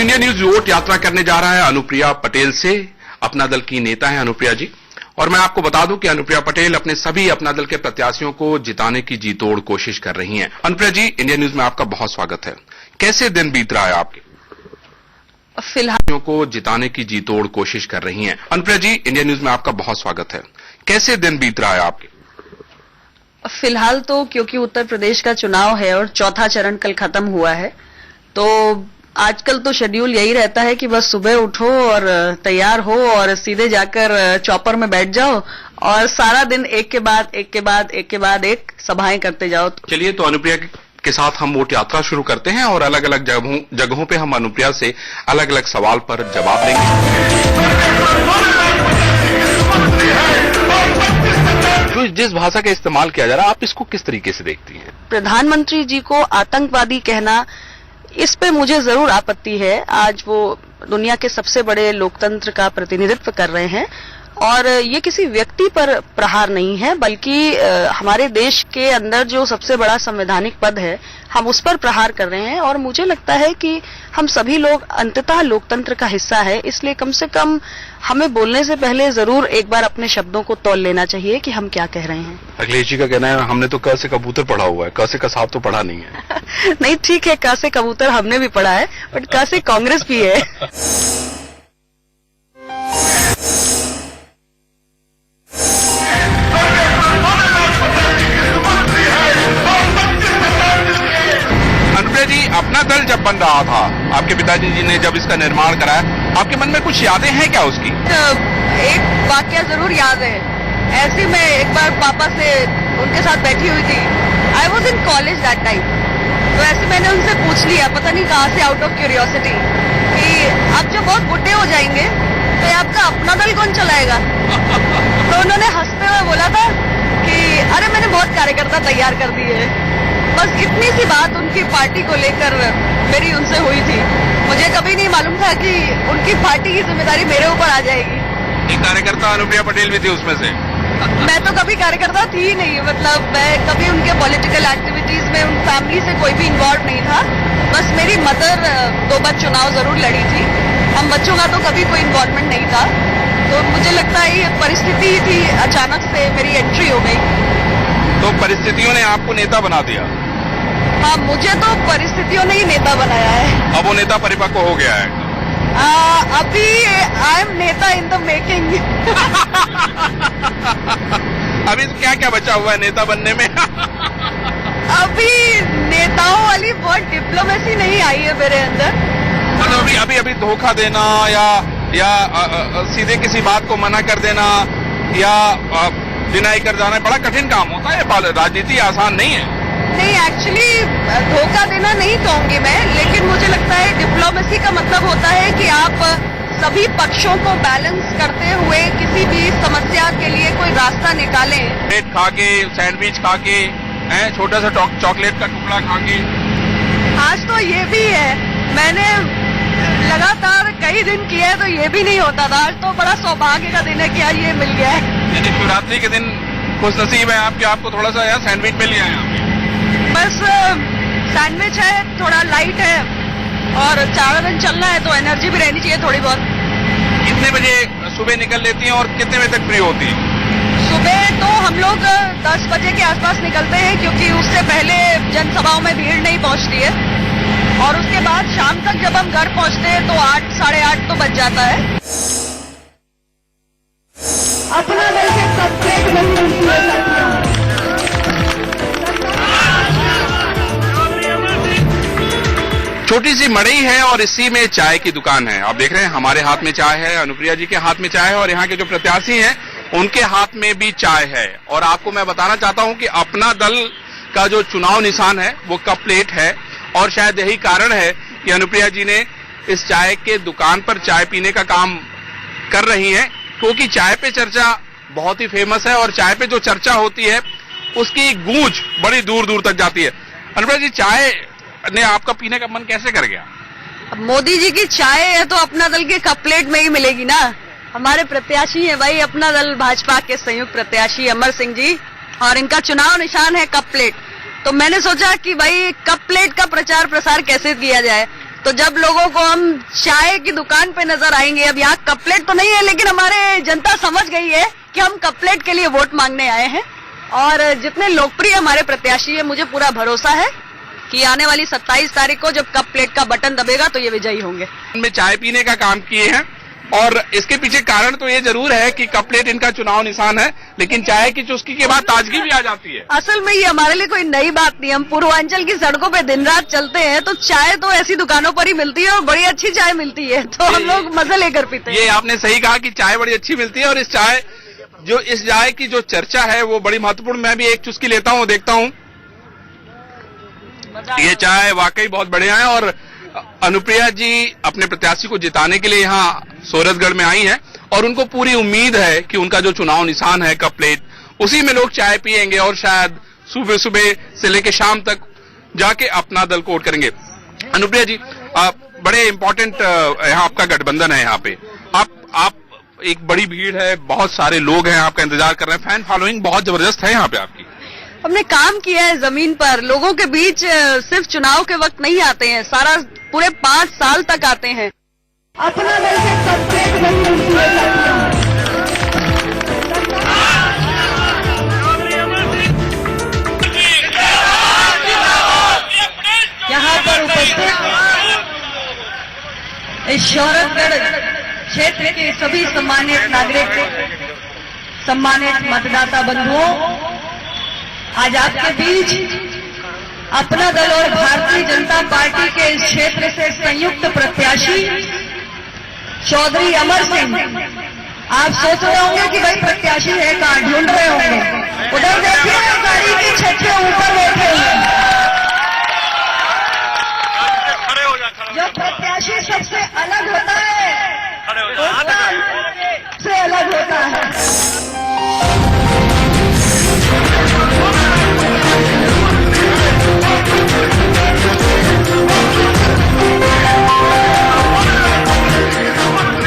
India news vote यात्रा करने जा रहा है अनुप्रिया पटेल से। अपना दल की नेता है अनुप्रिया जी, और मैं आपको बता दूं कि अनुप्रिया पटेल अपने सभी अपना दल के प्रत्याशियों को जिताने की जी तोड़ कोशिश कर रही हैं। अनुप्रिया जी, इंडिया न्यूज में आपका बहुत स्वागत है। कैसे दिन बीत रहा है आपके? फिलहाल को जिताने की जी तोड़ कोशिश कर रही हैं। अनुप्रिया जी, इंडिया न्यूज में आपका बहुत स्वागत है। कैसे दिन बीत रहा है आपके? फिलहाल तो क्योंकि उत्तर प्रदेश का चुनाव है और चौथा चरण कल खत्म हुआ है, तो आजकल तो शेड्यूल यही रहता है कि बस सुबह उठो और तैयार हो और सीधे जाकर चॉपर में बैठ जाओ और सारा दिन एक के बाद एक सभाएं करते जाओ। चलिए, तो अनुप्रिया के साथ हम वोट यात्रा शुरू करते हैं और अलग अलग जगहों पे हम अनुप्रिया से अलग अलग सवाल पर जवाब देंगे। तो जिस भाषा का इस्तेमाल किया जा रहा है, आप इसको किस तरीके से देखती हैं? प्रधानमंत्री जी को आतंकवादी कहना, इस पे मुझे जरूर आपत्ति है। आज वो दुनिया के सबसे बड़े लोकतंत्र का प्रतिनिधित्व कर रहे हैं और ये किसी व्यक्ति पर प्रहार नहीं है, बल्कि हमारे देश के अंदर जो सबसे बड़ा संवैधानिक पद है, हम उस पर प्रहार कर रहे हैं। और मुझे लगता है कि हम सभी लोग अंततः लोकतंत्र का हिस्सा है, इसलिए कम से कम हमें बोलने से पहले जरूर एक बार अपने शब्दों को तौल लेना चाहिए कि हम क्या कह रहे हैं। अखिलेश जी का कहना है हमने तो क से कबूतर पढ़ा हुआ है, क से कसाब तो पढ़ा नहीं है। नहीं, ठीक है, क से कबूतर हमने भी पढ़ा है, बट क से कांग्रेस भी है। अपना दल जब बन रहा था, आपके पिताजी जी ने जब इसका निर्माण कराया, आपके मन में कुछ यादें हैं क्या उसकी? एक वाकया जरूर याद है। ऐसे मैं एक बार पापा से उनके साथ बैठी हुई थी। I was in college that time. तो ऐसे मैंने उनसे पूछ लिया, पता नहीं कहाँ से, आउट ऑफ क्यूरियोसिटी, कि आप जब बहुत बुढ़े हो जाएंगे तो आपका अपना दल कौन चलाएगा? तो उन्होंने हंसते हुए बोला था कि अरे मैंने बहुत कार्यकर्ता तैयार कर दिए। बस इतनी सी बात उनकी पार्टी को लेकर मेरी उनसे हुई थी। मुझे कभी नहीं मालूम था कि उनकी पार्टी की जिम्मेदारी मेरे ऊपर आ जाएगी। एक कार्यकर्ता अनुप्रिया पटेल भी थी उसमें से। मैं तो कभी कार्यकर्ता थी ही नहीं, मतलब मैं कभी उनके पॉलिटिकल एक्टिविटीज में उन फैमिली से कोई भी इन्वॉल्व नहीं था। बस मेरी मदर 2 बार चुनाव जरूर लड़ी थी, हम बच्चों का तो कभी कोई इन्वॉल्वमेंट नहीं था। तो मुझे लगता है ये परिस्थिति ही थी, अचानक से मेरी एंट्री हो गई। तो परिस्थितियों ने आपको नेता बना दिया? हाँ, मुझे तो परिस्थितियों ने ही नेता बनाया है। अब वो नेता परिपक्व हो गया है? अभी आई एम नेता इन द मेकिंग। अभी तो क्या क्या बचा हुआ है नेता बनने में? अभी नेताओं वाली बहुत डिप्लोमेसी नहीं आई है मेरे अंदर। मतलब अभी धोखा देना या सीधे किसी बात को मना कर देना या डिनाई कर जाना बड़ा कठिन काम होता है। राजनीति आसान नहीं है। नहीं, एक्चुअली धोखा देना नहीं कहूंगी मैं, लेकिन मुझे लगता है डिप्लोमेसी का मतलब होता है कि आप सभी पक्षों को बैलेंस करते हुए किसी भी समस्या के लिए कोई रास्ता निकालें। ब्रेड खा के, सैंडविच खा के, छोटा सा चॉकलेट का टुकड़ा खा के। आज तो ये भी है, मैंने लगातार कई दिन किया है तो ये भी नहीं होता था। आज तो बड़ा सौभाग्य का दिन है कि आज ये मिल गया है। यानी शिवरात्रि के दिन खुश नसीब है आपको थोड़ा सा यार सैंडविच मिल गया है यहाँ पे। बस सैंडविच है, थोड़ा लाइट है और 4 दिन चलना है तो एनर्जी भी रहनी चाहिए थोड़ी बहुत। कितने बजे सुबह निकल लेती हैं और कितने बजे तक फ्री होती हैं? सुबह तो हम लोग 10 बजे के आसपास निकलते हैं, क्योंकि उससे पहले जनसभाओं में भीड़ नहीं पहुंचती है। और उसके बाद शाम तक जब हम घर पहुंचते हैं तो 8, साढ़े 8 तो बज जाता है। अपना दल के छोटी सी मड़ई है और इसी में चाय की दुकान है। आप देख रहे हैं हमारे हाथ में चाय है, अनुप्रिया जी के हाथ में चाय है और यहाँ के जो प्रत्याशी हैं उनके हाथ में भी चाय है। और आपको मैं बताना चाहता हूं कि अपना दल का जो चुनाव निशान है वो कप प्लेट है और शायद यही कारण है कि अनुप्रिया जी ने इस चाय के दुकान पर चाय पीने का काम कर रही हैं, क्योंकि चाय पे चर्चा बहुत ही फेमस है और चाय पे जो चर्चा होती है उसकी गूंज बड़ी दूर दूर तक जाती है। अनुप्रिया जी, चाय ने आपका पीने का मन कैसे कर गया? अब मोदी जी की चाय है तो अपना दल के कप प्लेट में ही मिलेगी ना। हमारे प्रत्याशी है भाई, अपना दल भाजपा के संयुक्त प्रत्याशी अमर सिंह जी, और इनका चुनाव निशान है कप प्लेट। तो मैंने सोचा कि भाई कप प्लेट का प्रचार प्रसार कैसे किया जाए, तो जब लोगों को हम चाय की दुकान पे नजर आएंगे, अब यहाँ कप प्लेट तो नहीं है, लेकिन हमारे जनता समझ गई है कि हम कप प्लेट के लिए वोट मांगने आए हैं। और जितने लोकप्रिय हमारे प्रत्याशी है, मुझे पूरा भरोसा है कि आने वाली 27 तारीख को जब कप प्लेट का बटन दबेगा तो ये विजयी होंगे। में चाय पीने का काम किए हैं और इसके पीछे कारण तो ये जरूर है कि कप प्लेट इनका चुनाव निशान है, लेकिन चाय की चुस्की के बाद ताजगी भी आ जाती है। असल में ये हमारे लिए कोई नई बात नहीं, हम पूर्वांचल की सड़कों पे दिन रात चलते हैं तो चाय तो ऐसी दुकानों पर ही मिलती है और बड़ी अच्छी चाय मिलती है, तो हम लोग मजे लेकर पीते हैं। ये आपने सही कहा कि चाय बड़ी अच्छी मिलती है और इस चाय की जो चर्चा है वो बड़ी महत्वपूर्ण। मैं भी एक चुस्की लेता हूँ, देखता हूँ। ये चाय वाकई बहुत बढ़िया है और अनुप्रिया जी अपने प्रत्याशी को जिताने के लिए यहाँ सूरजगढ़ में आई हैं और उनको पूरी उम्मीद है कि उनका जो चुनाव निशान है कप प्लेट, उसी में लोग चाय पिएंगे और शायद सुबह सुबह से लेकर शाम तक जाके अपना दल को वोट करेंगे। अनुप्रिया जी, बड़े इंपॉर्टेंट यहाँ आपका गठबंधन है। यहाँ पे आप एक बड़ी भीड़ है, बहुत सारे लोग हैं आपका इंतजार कर रहे हैं, फैन फॉलोइंग बहुत जबरदस्त है यहाँ पे आपकी। हमने काम किया है जमीन पर, लोगों के बीच सिर्फ चुनाव के वक्त नहीं आते हैं, सारा पूरे 5 साल तक आते हैं। अपना दल से सबसे यहाँ पर उपस्थित इस शौरतगढ़ क्षेत्र के सभी सम्मानित नागरिक, सम्मानित मतदाता बंधुओं, आज आपके बीच अपना दल और भारतीय जनता पार्टी के इस क्षेत्र से संयुक्त प्रत्याशी चौधरी अमर सिंह। आप सोच रहे होंगे कि भाई प्रत्याशी है कहाँ, ढूंढ रहे होंगे। उधर देखिए, गाड़ी की छत के ऊपर बैठे हुए। जो प्रत्याशी सबसे